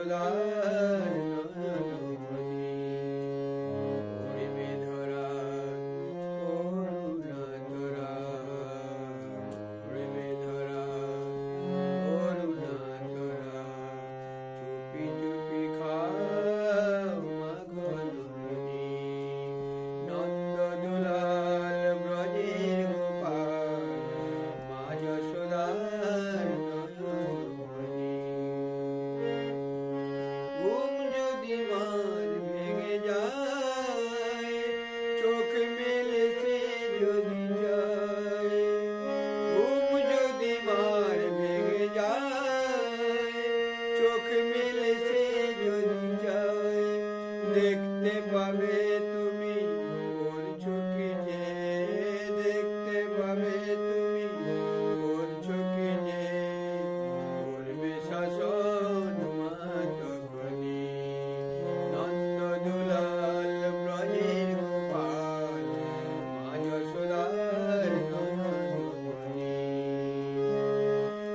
যশোদার নয়নমণি পড়বে ধরা করুণা তোরা পড়বে ধরা করুণা তোরা চুপি চুপি খাও মাগো নন্দিনী নন্দ দুলাল ব্রজের গোপাল মা যশোদার নয়নমণি ঘুম যদি মার ভেঙে যায় চোখ মেলে সে যদি যায় ঘুম যদি মার ভেঙে যায় চোখ মেলে সে যদি যায় দেখতে পাবে তুমি করছো কি যে দেখতে পাবে তুমি করছো কি যে করবে শাসন মা তখনি নন্দ দুলাল ব্রজের গোপাল মা যশোদার নয়নমণি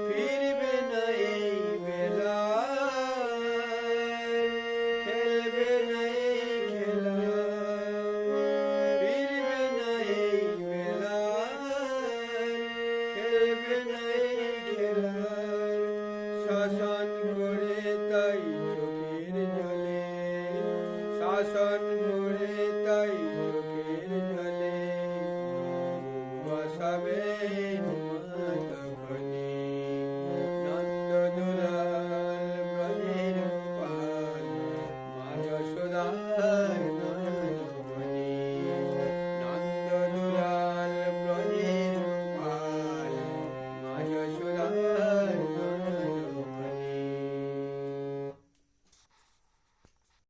ফিরবে না এই বেলায় খেলবে না এই খেলা ফিরবে না এই বেলায় খেলবে না এই খেলা শাসন করে তাই চোখের জলে শাসন